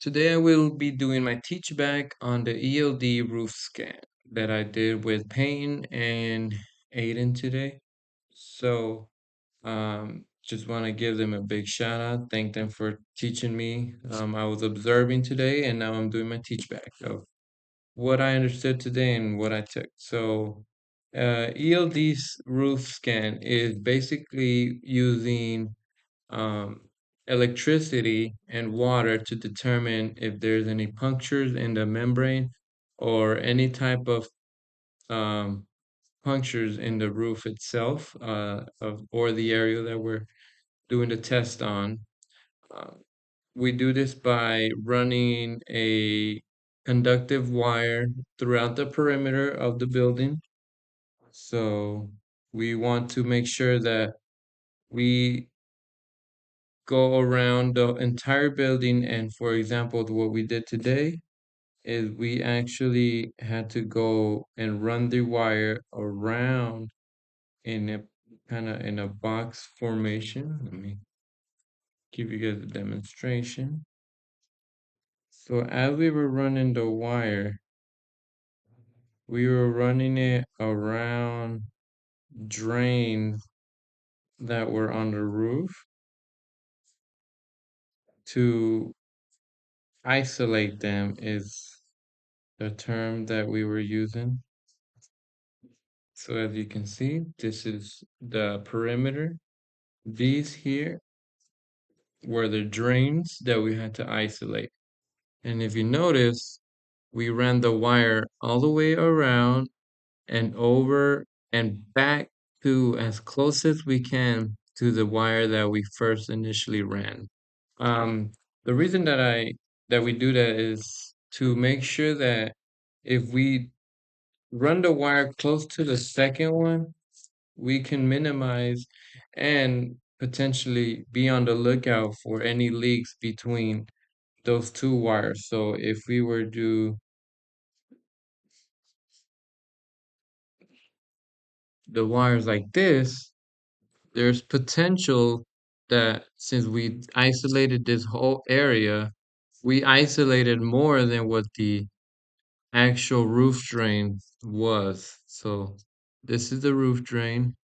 Today I will be doing my teach back on the ELD roof scan that I did with Payne and Aiden today. So just want to give them a big shout out. Thank them for teaching me. I was observing today and now I'm doing my teach back of what I understood today and what I took. So ELD's roof scan is basically using um, electricity and water to determine if there's any punctures in the membrane or any type of um, punctures in the roof itself or the area that we're doing the test on. Uh, we do this by running a conductive wire throughout the perimeter of the building. So we want to make sure that we go around the entire building. And for example, what we did today is we actually had to go and run the wire around in a kind of in a box formation. Let me give you guys a demonstration. So as we were running the wire, we were running it around drains that were on the roof to isolate them is the term that we were using. So as you can see, this is the perimeter. These here were the drains that we had to isolate. And if you notice, we ran the wire all the way around and over and back to as close as we can to the wire that we first initially ran. Um, the reason that we do that is to make sure that if we run the wire close to the second one, we can minimize and potentially be on the lookout for any leaks between those two wires. So if we were to the wires like this, there's potential that since we isolated this whole area, we isolated more than what the actual roof drain was. So this is the roof drain,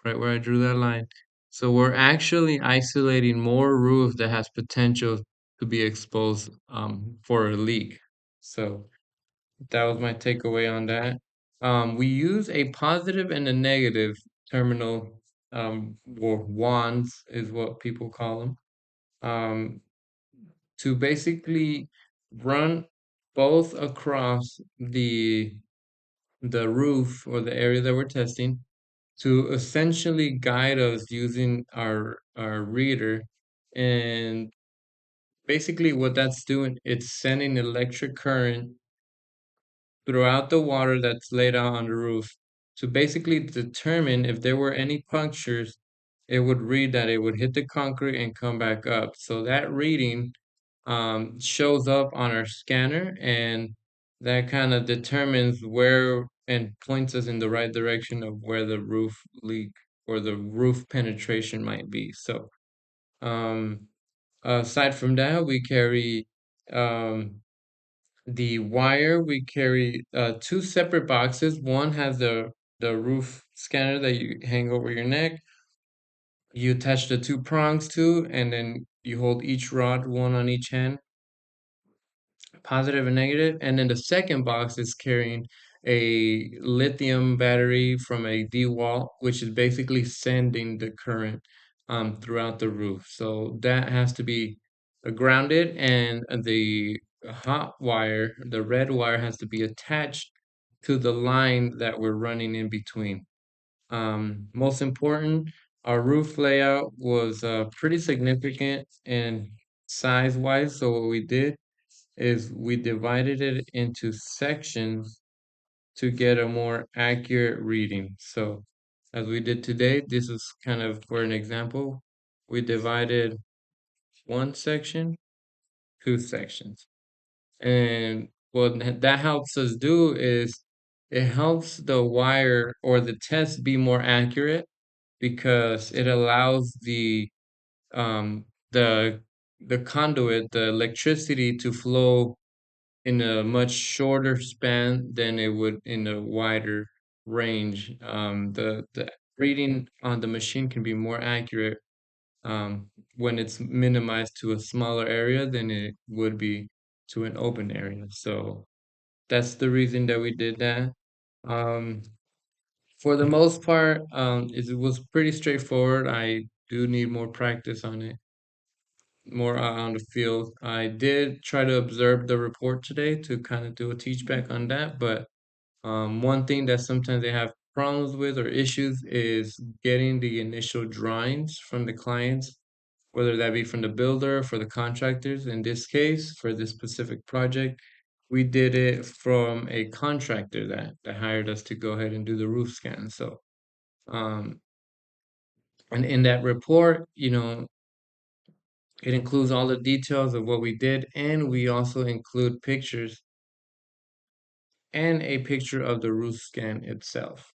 right where I drew that line. So we're actually isolating more roof that has potential to be exposed for a leak. So that was my takeaway on that. We use a positive and a negative terminal, or wands is what people call them, um, to basically run both across the roof or the area that we're testing to essentially guide us using our reader. And basically what that's doing, it's sending electric current throughout the water that's laid out on the roof to basically determine if there were any punctures. It would read that it would hit the concrete and come back up. So that reading shows up on our scanner, and that kind of determines where and points us in the right direction of where the roof leak or the roof penetration might be. So um, aside from that, we carry um, the wire. We carry two separate boxes. One has the roof scanner that you hang over your neck. You attach the two prongs to, and then you hold each rod, one on each hand, positive and negative. And then the second box is carrying a lithium battery from a D-wall, which is basically sending the current throughout the roof. So that has to be grounded, and the hot wire, the red wire, has to be attached to the line that we're running in between. Most important, our roof layout was pretty significant and size-wise. So what we did is we divided it into sections to get a more accurate reading. So as we did today, this is kind of for an example. We divided one section, two sections. And what that helps us do is it helps the wire or the test be more accurate because it allows the the conduit, the electricity to flow in a much shorter span than it would in a wider range. The reading on the machine can be more accurate when it's minimized to a smaller area than it would be to an open area. So that's the reason that we did that. Um, for the most part, it was pretty straightforward. I do need more practice on it, more on the field. I did try to observe the report today to kind of do a teach back on that, but one thing that sometimes they have problems with or issues is getting the initial drawings from the clients, whether that be from the builder or for the contractors. In this case, for this specific project, we did it from a contractor that hired us to go ahead and do the roof scan. So, um, and in that report, it includes all the details of what we did, and we also include pictures and a picture of the roof scan itself.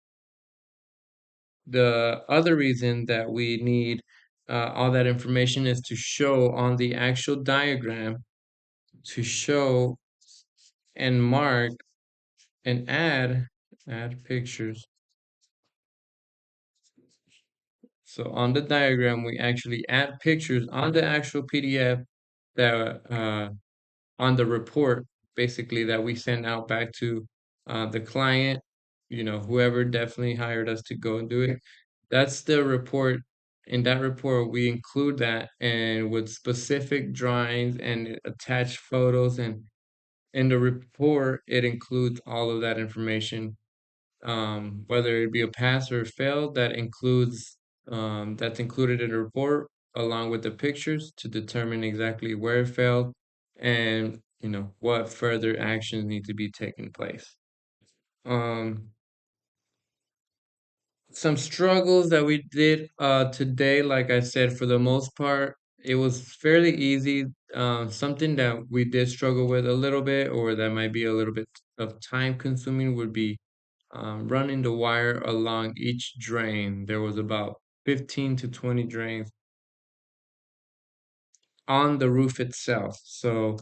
The other reason that we need all that information is to show on the actual diagram, to show and mark and add pictures. So on the diagram, we actually add pictures on the actual PDF that on the report, basically, that we send out back to the client, whoever definitely hired us to go and do it. That's the report. In that report, we include that and with specific drawings and attached photos. And in the report, it includes all of that information, whether it be a pass or a fail, that's included in the report along with the pictures to determine exactly where it failed and what further actions need to be taken place. Um, some struggles that we did today, like I said, for the most part, it was fairly easy. Something that we did struggle with a little bit, or that might be a little bit of time consuming, would be running the wire along each drain. There was about 15 to 20 drains on the roof itself. So,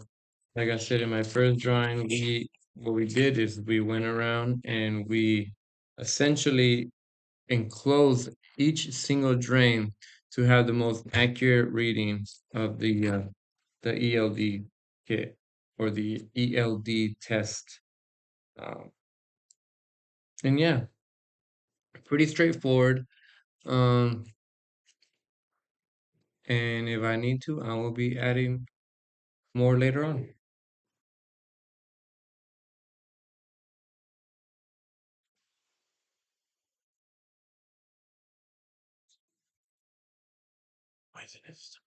like I said in my first drawing, what we did is we went around and we essentially enclosed each single drain to have the most accurate readings of the ELD kit or the ELD test. Um, and yeah, pretty straightforward. Um, and if I need to, I will be adding more later on. Why is it this?